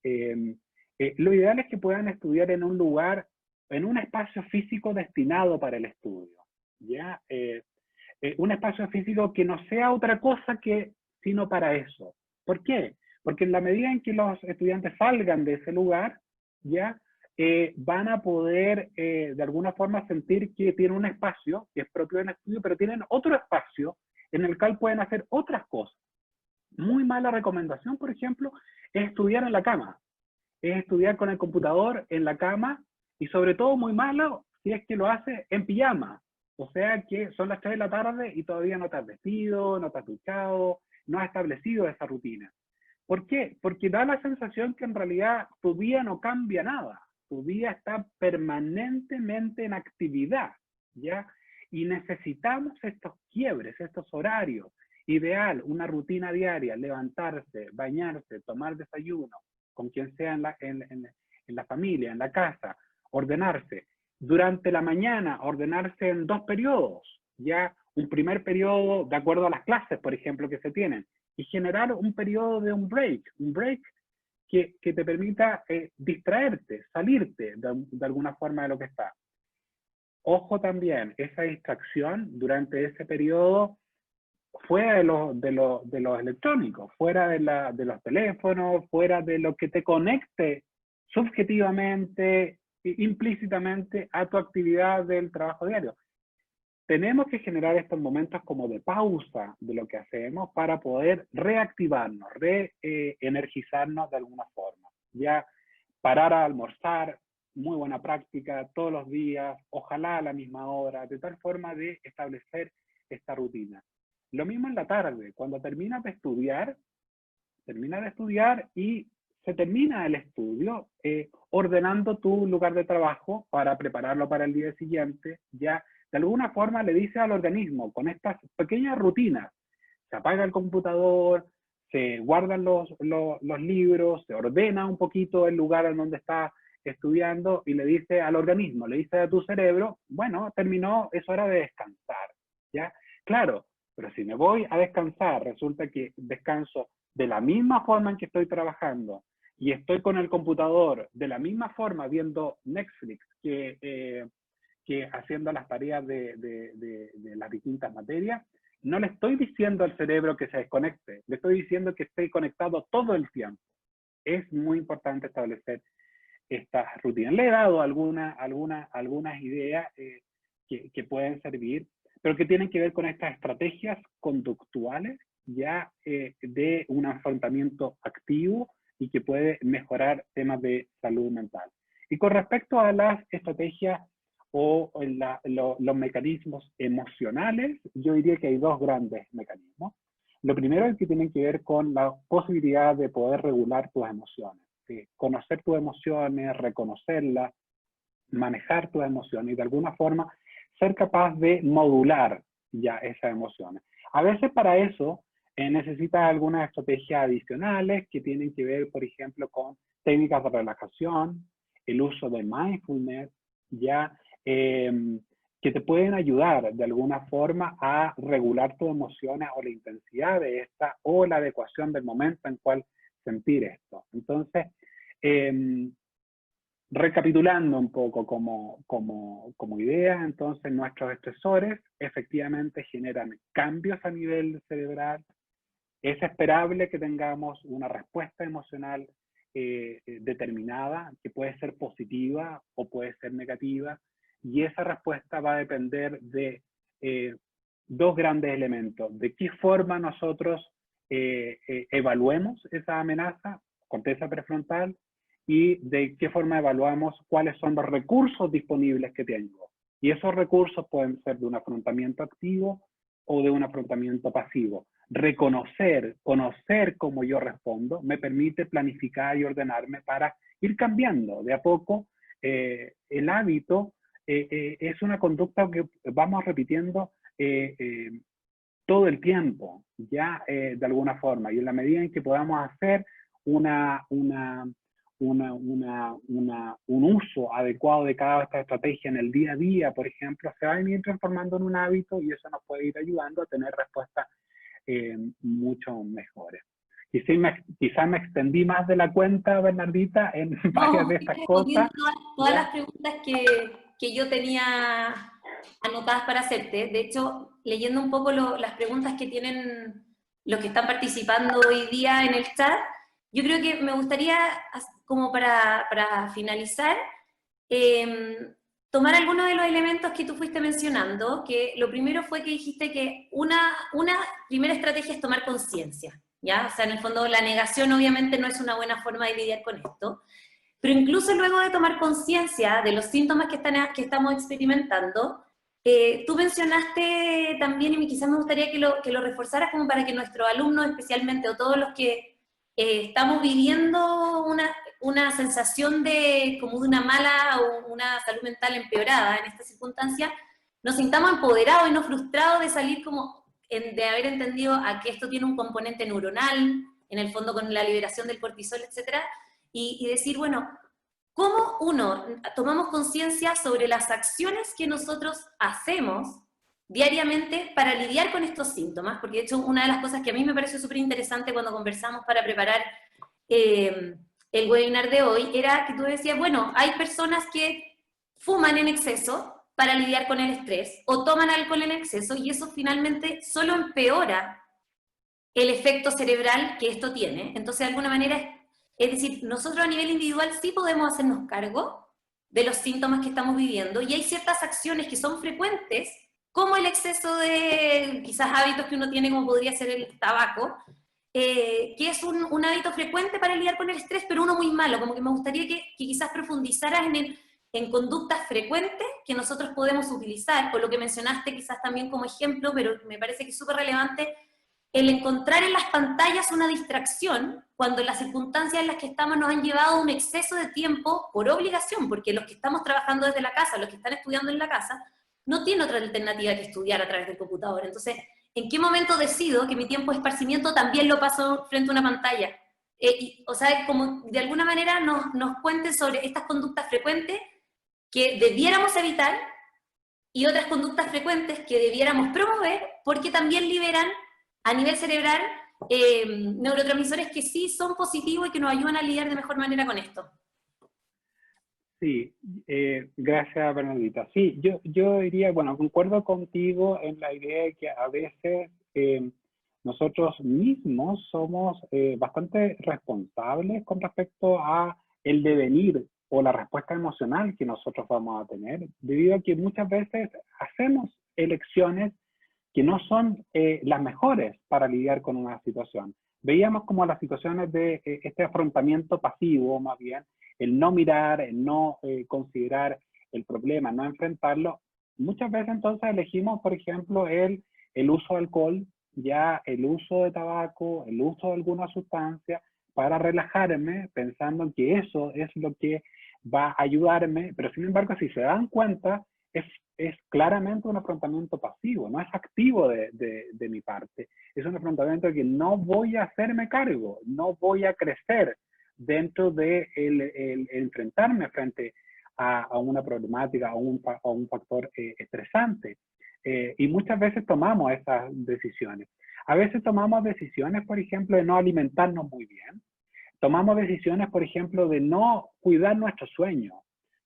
Speaker 2: lo ideal es que puedan estudiar en un lugar, en un espacio físico destinado para el estudio, ¿ya? Un espacio físico que no sea otra cosa sino para eso. ¿Por qué? Porque en la medida en que los estudiantes salgan de ese lugar, ya van a poder de alguna forma sentir que tienen un espacio que es propio del estudio, pero tienen otro espacio en el cual pueden hacer otras cosas. Muy mala recomendación, por ejemplo, es estudiar en la cama. Es estudiar con el computador en la cama, y sobre todo muy malo si es que lo hace en pijama. O sea que son las 3 de la tarde y todavía no te has vestido, no te has duchado, no has establecido esa rutina. ¿Por qué? Porque da la sensación que en realidad tu día no cambia nada. Tu día está permanentemente en actividad, ¿ya? Y necesitamos estos quiebres, estos horarios. Ideal, una rutina diaria, levantarse, bañarse, tomar desayuno, con quien sea en la familia, en la casa, ordenarse. Durante la mañana, ordenarse en 2 periodos, ya un primer periodo de acuerdo a las clases, por ejemplo, que se tienen, y generar un periodo de un break que te permita distraerte, salirte de alguna forma de lo que está. Ojo también, esa distracción durante ese periodo fuera de los electrónicos, fuera de los teléfonos, fuera de lo que te conecte subjetivamente, implícitamente a tu actividad del trabajo diario. Tenemos que generar estos momentos como de pausa de lo que hacemos para poder reactivarnos, reenergizarnos de alguna forma. Ya parar a almorzar, muy buena práctica, todos los días, ojalá a la misma hora, de tal forma de establecer esta rutina. Lo mismo en la tarde, cuando terminas de estudiar y se termina el estudio ordenando tu lugar de trabajo para prepararlo para el día siguiente. Ya de alguna forma le dice al organismo, con estas pequeñas rutinas, se apaga el computador, se guardan los libros, se ordena un poquito el lugar en donde está estudiando y le dice al organismo, le dice a tu cerebro, bueno, terminó, es hora de descansar, ¿ya? Claro, pero si me voy a descansar, resulta que descanso de la misma forma en que estoy trabajando y estoy con el computador de la misma forma viendo Netflix que haciendo las tareas de las distintas materias, no le estoy diciendo al cerebro que se desconecte, le estoy diciendo que esté conectado todo el tiempo. Es muy importante establecer estas rutinas. Le he dado algunas ideas que pueden servir, pero que tienen que ver con estas estrategias conductuales ya de un afrontamiento activo y que puede mejorar temas de salud mental. Y con respecto a las estrategias o los mecanismos emocionales, yo diría que hay 2 grandes mecanismos. Lo primero es que tienen que ver con la posibilidad de poder regular tus emociones. Conocer tus emociones, reconocerlas, manejar tus emociones y de alguna forma ser capaz de modular ya esas emociones. A veces para eso necesitas algunas estrategias adicionales que tienen que ver, por ejemplo, con técnicas de relajación, el uso de mindfulness, ya que te pueden ayudar de alguna forma a regular tus emociones o la intensidad de esta o la adecuación del momento en cual sentir esto. Entonces, recapitulando un poco como idea, entonces nuestros estresores efectivamente generan cambios a nivel cerebral. Es esperable que tengamos una respuesta emocional determinada, que puede ser positiva o puede ser negativa, y esa respuesta va a depender de dos grandes elementos: de qué forma nosotros evaluemos esa amenaza, corteza prefrontal, y de qué forma evaluamos cuáles son los recursos disponibles que tengo. Y esos recursos pueden ser de un afrontamiento activo o de un afrontamiento pasivo. Reconocer, conocer cómo yo respondo, me permite planificar y ordenarme para ir cambiando de a poco. El hábito es una conducta que vamos repitiendo todo el tiempo, ya de alguna forma, y en la medida en que podamos hacer un uso adecuado de cada esta estrategia en el día a día, por ejemplo, se va a ir transformando en un hábito, y eso nos puede ir ayudando a tener respuestas mucho mejores. Quizás me extendí más de la cuenta, Bernardita, en varias de estas cosas.
Speaker 1: Todas las preguntas que yo tenía anotadas para hacerte. De hecho, leyendo un poco las preguntas que tienen los que están participando hoy día en el chat, yo creo que me gustaría, como para finalizar, tomar algunos de los elementos que tú fuiste mencionando, que lo primero fue que dijiste que una primera estrategia es tomar conciencia, ¿ya? O sea, en el fondo la negación obviamente no es una buena forma de lidiar con esto, pero incluso luego de tomar conciencia de los síntomas que estamos experimentando, tú mencionaste también, y quizás me gustaría que lo reforzaras como para que nuestros alumnos especialmente, o todos los que estamos viviendo una sensación como de una mala o una salud mental empeorada en esta circunstancia, nos sintamos empoderados y no frustrados de salir de haber entendido a que esto tiene un componente neuronal, en el fondo con la liberación del cortisol, etcétera, y decir, bueno, ¿cómo tomamos conciencia sobre las acciones que nosotros hacemos diariamente para lidiar con estos síntomas? Porque de hecho una de las cosas que a mí me pareció súper interesante cuando conversamos para preparar el webinar de hoy era que tú decías, bueno, hay personas que fuman en exceso para lidiar con el estrés o toman alcohol en exceso, y eso finalmente solo empeora el efecto cerebral que esto tiene. Entonces, de alguna manera, es decir, nosotros a nivel individual sí podemos hacernos cargo de los síntomas que estamos viviendo, y hay ciertas acciones que son frecuentes, como el exceso de quizás hábitos que uno tiene, como podría ser el tabaco, que es un hábito frecuente para lidiar con el estrés, pero uno muy malo. Como que me gustaría que quizás profundizaras en conductas frecuentes que nosotros podemos utilizar, o lo que mencionaste quizás también como ejemplo, pero me parece que es súper relevante, el encontrar en las pantallas una distracción cuando las circunstancias en las que estamos nos han llevado a un exceso de tiempo por obligación, porque los que estamos trabajando desde la casa, los que están estudiando en la casa, no tienen otra alternativa que estudiar a través del computador. Entonces, ¿en qué momento decido que mi tiempo de esparcimiento también lo paso frente a una pantalla? O sea, como de alguna manera nos cuenten sobre estas conductas frecuentes que debiéramos evitar y otras conductas frecuentes que debiéramos promover, porque también liberan a nivel cerebral neurotransmisores que sí son positivos y que nos ayudan a lidiar de mejor manera con esto.
Speaker 2: Sí, gracias, Bernardita. Sí, yo diría, bueno, concuerdo contigo en la idea de que a veces nosotros mismos somos bastante responsables con respecto a el devenir o la respuesta emocional que nosotros vamos a tener, debido a que muchas veces hacemos elecciones que no son las mejores para lidiar con una situación. Veíamos como las situaciones de este afrontamiento pasivo, más bien, el no mirar, el no considerar el problema, no enfrentarlo. Muchas veces entonces elegimos, por ejemplo, el uso de alcohol, ya el uso de tabaco, el uso de alguna sustancia, para relajarme, pensando que eso es lo que va a ayudarme, pero sin embargo, si se dan cuenta, es claramente un afrontamiento pasivo, no es activo de mi parte. Es un afrontamiento que no voy a hacerme cargo, no voy a crecer dentro de el enfrentarme frente a una problemática o un factor estresante. Y muchas veces tomamos esas decisiones. A veces tomamos decisiones, por ejemplo, de no alimentarnos muy bien. Tomamos decisiones, por ejemplo, de no cuidar nuestro sueño,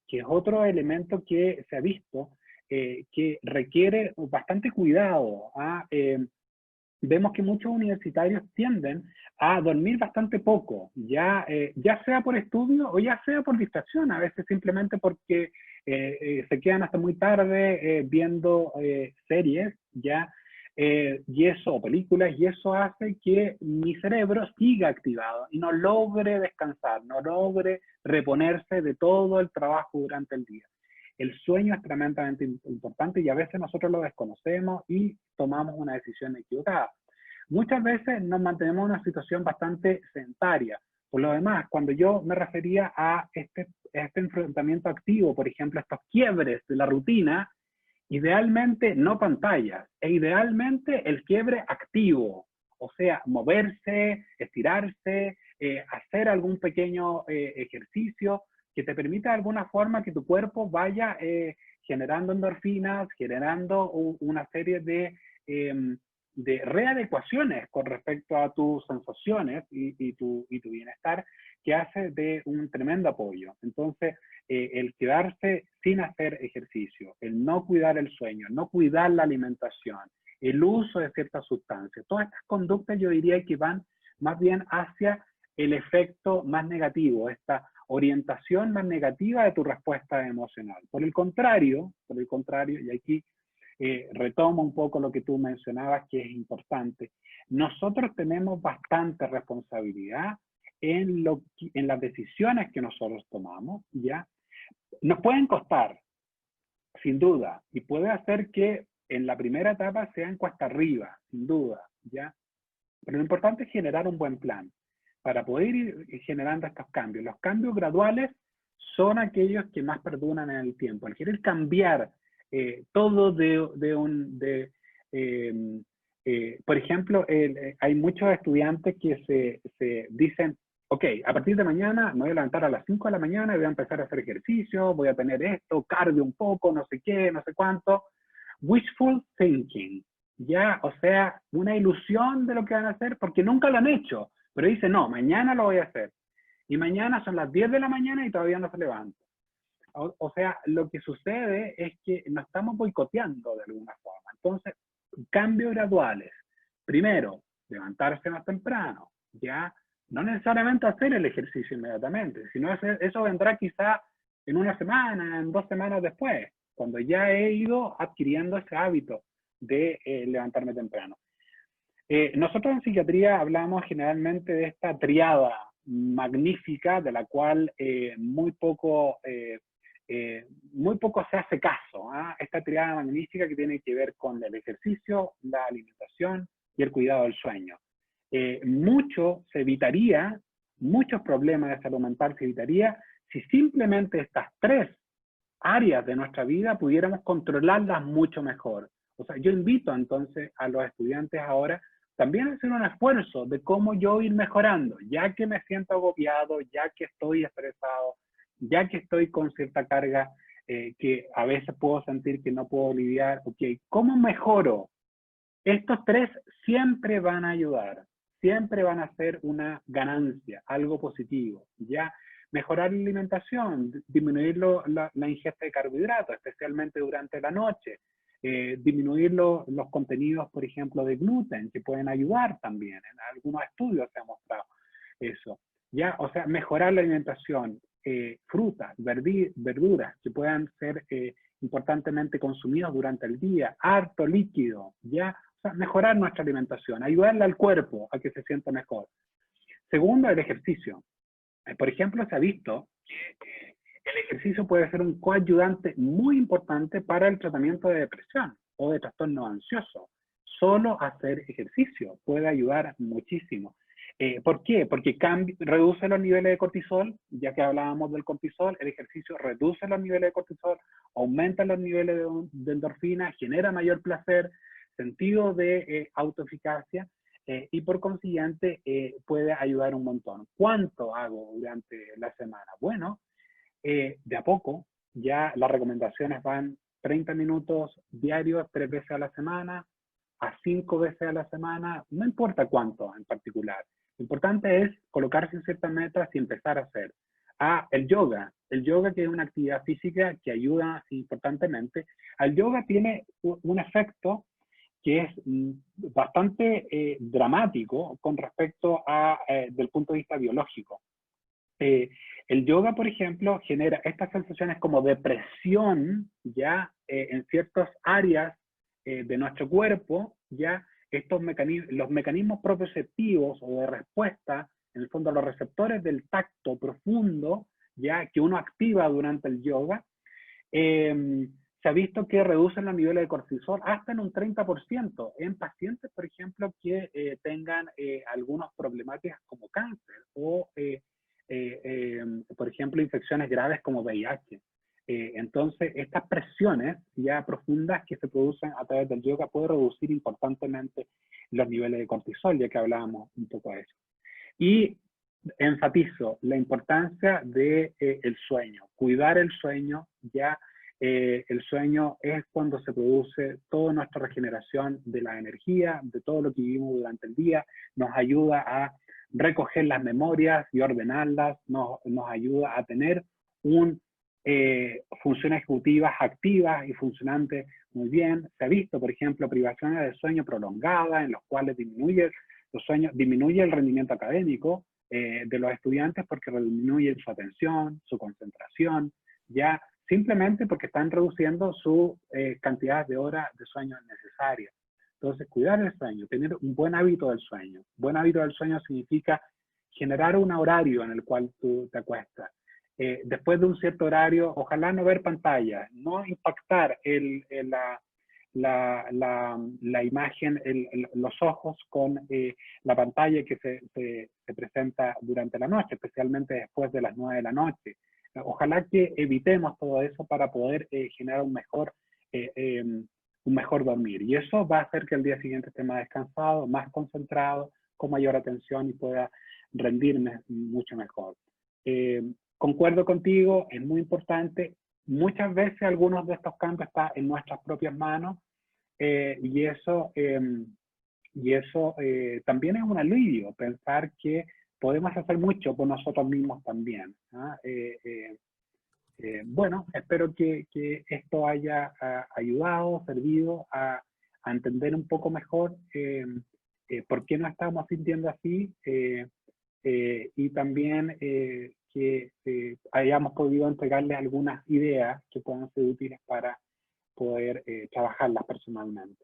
Speaker 2: que es otro elemento que se ha visto que requiere bastante cuidado. Vemos que muchos universitarios tienden a dormir bastante poco, ya sea por estudio o ya sea por distracción, a veces simplemente porque se quedan hasta muy tarde viendo series, y eso, o películas, y eso hace que mi cerebro siga activado y no logre descansar, no logre reponerse de todo el trabajo durante el día. El sueño es tremendamente importante y a veces nosotros lo desconocemos y tomamos una decisión equivocada. Muchas veces nos mantenemos en una situación bastante sedentaria. Por lo demás, cuando yo me refería a este enfrentamiento activo, por ejemplo, estos quiebres de la rutina, idealmente no pantallas, e idealmente el quiebre activo, o sea, moverse, estirarse, hacer algún pequeño ejercicio que te permita de alguna forma que tu cuerpo vaya generando endorfinas, generando una serie de readecuaciones con respecto a tus sensaciones y tu bienestar, que hace de un tremendo apoyo. Entonces, el quedarse sin hacer ejercicio, el no cuidar el sueño, no cuidar la alimentación, el uso de ciertas sustancias, todas estas conductas yo diría que van más bien hacia el efecto más negativo, esta orientación más negativa de tu respuesta emocional. Por el contrario, y aquí retomo un poco lo que tú mencionabas, que es importante, nosotros tenemos bastante responsabilidad en las decisiones que nosotros tomamos, ¿ya? Nos pueden costar, sin duda, y puede hacer que en la primera etapa sean cuesta arriba, sin duda, ¿ya? Pero lo importante es generar un buen plan para poder ir generando estos cambios. Los cambios graduales son aquellos que más perduran en el tiempo. El querer cambiar todo por ejemplo, hay muchos estudiantes que se dicen, ok, a partir de mañana me voy a levantar a las 5 de la mañana y voy a empezar a hacer ejercicio, voy a tener esto, cardio un poco, no sé qué, no sé cuánto. Wishful thinking, ya, o sea, una ilusión de lo que van a hacer porque nunca lo han hecho, pero dicen, no, mañana lo voy a hacer. Y mañana son las 10 de la mañana y todavía no se levanta. O sea, lo que sucede es que nos estamos boicoteando de alguna forma. Entonces, cambios graduales. Primero, levantarse más temprano, ya, no necesariamente hacer el ejercicio inmediatamente, sino eso vendrá quizá en una semana, en 2 semanas después, cuando ya he ido adquiriendo ese hábito de levantarme temprano. Nosotros en psiquiatría hablamos generalmente de esta triada magnífica de la cual muy poco se hace caso. Esta triada magnífica que tiene que ver con el ejercicio, la alimentación y el cuidado del sueño. Muchos problemas de salud mental se evitaría si simplemente estas 3 áreas de nuestra vida pudiéramos controlarlas mucho mejor. O sea, yo invito entonces a los estudiantes ahora también a hacer un esfuerzo de cómo yo ir mejorando, ya que me siento agobiado, ya que estoy estresado, ya que estoy con cierta carga que a veces puedo sentir que no puedo lidiar. Ok, ¿cómo mejoro? Estos 3 siempre van a ayudar, siempre van a ser una ganancia, algo positivo, ¿ya? Mejorar la alimentación, disminuir la ingesta de carbohidratos, especialmente durante la noche, disminuir los contenidos, por ejemplo, de gluten, que pueden ayudar también, en algunos estudios se ha mostrado eso, ¿ya? O sea, mejorar la alimentación, frutas, verduras, que puedan ser importantemente consumidos durante el día, harto líquido, ¿ya? O sea, mejorar nuestra alimentación, ayudarle al cuerpo a que se sienta mejor. Segundo, el ejercicio. Por ejemplo, se ha visto que el ejercicio puede ser un coayudante muy importante para el tratamiento de depresión o de trastorno ansioso. Solo hacer ejercicio puede ayudar muchísimo. ¿Por qué? Porque reduce los niveles de cortisol, ya que hablábamos del cortisol, el ejercicio reduce los niveles de cortisol, aumenta los niveles de endorfina, genera mayor placer, sentido de autoeficacia, y por consiguiente puede ayudar un montón. ¿Cuánto hago durante la semana? Bueno, de a poco, ya las recomendaciones van 30 minutos diarios, 3 veces a la semana, a 5 veces a la semana, no importa cuánto en particular. Lo importante es colocarse en ciertas metas y empezar a hacer. El yoga que es una actividad física que ayuda importantemente. El yoga tiene un efecto que es bastante dramático con respecto a, del punto de vista biológico. El yoga, por ejemplo, genera estas sensaciones como de presión, ya, en ciertas áreas de nuestro cuerpo, ya, los mecanismos proprioceptivos o de respuesta, en el fondo los receptores del tacto profundo, ya, que uno activa durante el yoga, se ha visto que reducen los niveles de cortisol hasta en un 30% en pacientes, por ejemplo, que tengan algunas problemáticas como cáncer o, por ejemplo, infecciones graves como VIH. Entonces, estas presiones ya profundas que se producen a través del yoga pueden reducir importantemente los niveles de cortisol, ya que hablábamos un poco de eso. Y enfatizo la importancia de el sueño, cuidar el sueño. Ya el sueño es cuando se produce toda nuestra regeneración de la energía, de todo lo que vivimos durante el día, nos ayuda a recoger las memorias y ordenarlas, nos ayuda a tener funciones ejecutivas activas y funcionantes muy bien. Se ha visto, por ejemplo, privaciones de sueño prolongadas en los cuales disminuye el rendimiento académico de los estudiantes porque disminuye su atención, su concentración, ya simplemente porque están reduciendo su cantidad de horas de sueño necesarias. Entonces, cuidar el sueño, tener un buen hábito del sueño. Buen hábito del sueño significa generar un horario en el cual tú te acuestas. Después de un cierto horario, ojalá no ver pantalla, no impactar la imagen, los ojos con la pantalla que se presenta durante la noche, especialmente después de las 9 de la noche. Ojalá que evitemos todo eso para poder generar un mejor dormir. Y eso va a hacer que el día siguiente esté más descansado, más concentrado, con mayor atención y pueda rendirme mucho mejor. Concuerdo contigo, es muy importante. Muchas veces algunos de estos cambios están en nuestras propias manos y eso también es un alivio, pensar que podemos hacer mucho por nosotros mismos también. Bueno, espero que esto haya ayudado, servido a entender un poco mejor por qué nos estamos sintiendo así y también que hayamos podido entregarles algunas ideas que puedan ser útiles para poder trabajarlas personalmente.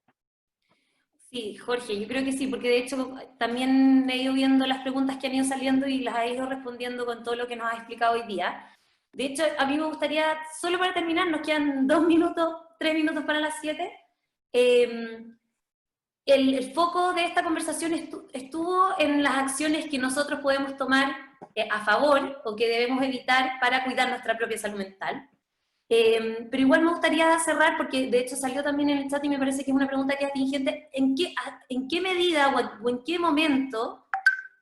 Speaker 1: Sí, Jorge, yo creo que sí, porque de hecho también he ido viendo las preguntas que han ido saliendo y las he ido respondiendo con todo lo que nos has explicado hoy día. De hecho, a mí me gustaría, solo para terminar, nos quedan 2 minutos, 3 minutos para las 7. El foco de esta conversación estuvo en las acciones que nosotros podemos tomar a favor o que debemos evitar para cuidar nuestra propia salud mental. Pero igual me gustaría cerrar, porque de hecho salió también en el chat y me parece que es una pregunta que es atingente, ¿en qué medida o en qué momento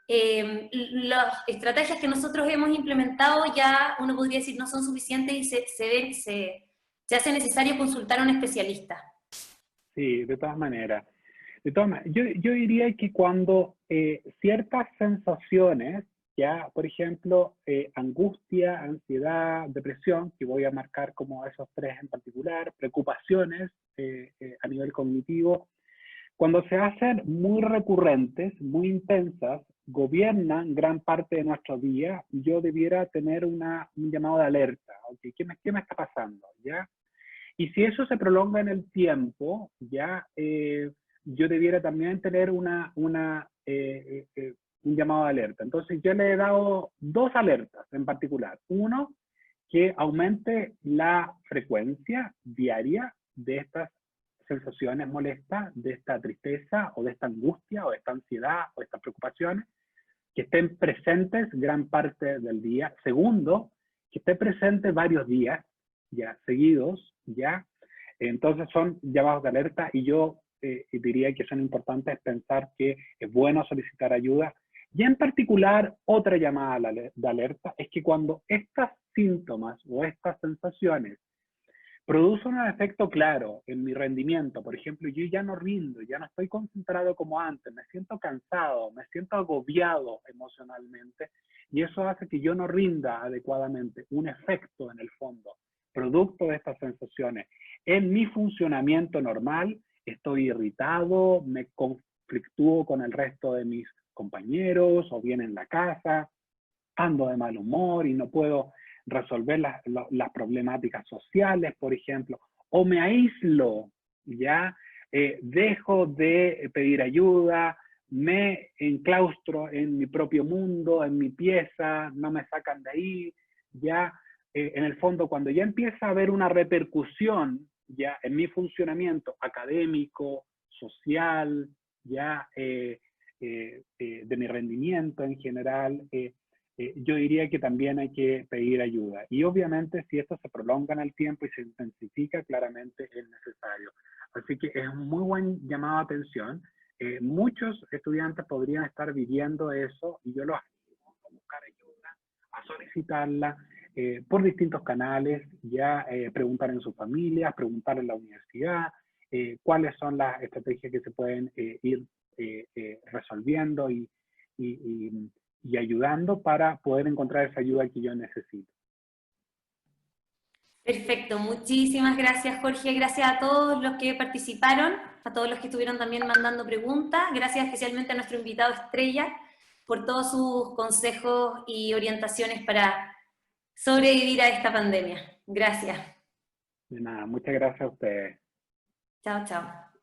Speaker 1: las estrategias que nosotros hemos implementado ya, uno podría decir, no son suficientes y se hace necesario consultar a un especialista?
Speaker 2: Sí, de todas maneras. Yo diría que cuando ciertas sensaciones, ya, por ejemplo, angustia, ansiedad, depresión, que voy a marcar como esos 3 en particular, preocupaciones a nivel cognitivo, cuando se hacen muy recurrentes, muy intensas, gobiernan gran parte de nuestro día, yo debiera tener un llamado de alerta. ¿Okay? ¿Qué me está pasando? ¿Ya? Y si eso se prolonga en el tiempo, ya yo debiera también tener un llamado de alerta. Entonces yo le he dado 2 alertas en particular. Uno, que aumente la frecuencia diaria de estas sensaciones molestas, de esta tristeza o de esta angustia o de esta ansiedad o de estas preocupaciones, que estén presentes gran parte del día. Segundo, que esté presente varios días ya seguidos, ya. Entonces son llamados de alerta y yo diría que son importantes pensar que es bueno solicitar ayuda. Y en particular, otra llamada de alerta es que cuando estas síntomas o estas sensaciones producen un efecto claro en mi rendimiento. Por ejemplo, yo ya no rindo, ya no estoy concentrado como antes, me siento cansado, me siento agobiado emocionalmente, y eso hace que yo no rinda adecuadamente. Un efecto, en el fondo, producto de estas sensaciones. En mi funcionamiento normal, estoy irritado, me conflictúo con el resto de mis compañeros, o bien en la casa, ando de mal humor y no puedo resolver las problemáticas sociales, por ejemplo, o me aíslo, ya dejo de pedir ayuda, me enclaustro en mi propio mundo, en mi pieza, no me sacan de ahí, ya en el fondo cuando ya empieza a haber una repercusión ya en mi funcionamiento académico, social, ya de mi rendimiento en general, yo diría que también hay que pedir ayuda. Y obviamente si esto se prolonga en el tiempo y se intensifica, claramente es necesario. Así que es un muy buen llamado de atención. Muchos estudiantes podrían estar viviendo eso y yo los animo a buscar ayuda, a solicitarla por distintos canales, ya preguntar en sus familias, preguntar en la universidad, cuáles son las estrategias que se pueden ir resolviendo y ayudando para poder encontrar esa ayuda que yo necesito.
Speaker 1: Perfecto, muchísimas gracias Jorge, gracias a todos los que participaron, a todos los que estuvieron también mandando preguntas, gracias especialmente a nuestro invitado estrella por todos sus consejos y orientaciones para sobrevivir a esta pandemia. Gracias.
Speaker 2: De nada, muchas gracias a ustedes.
Speaker 1: Chao, chao.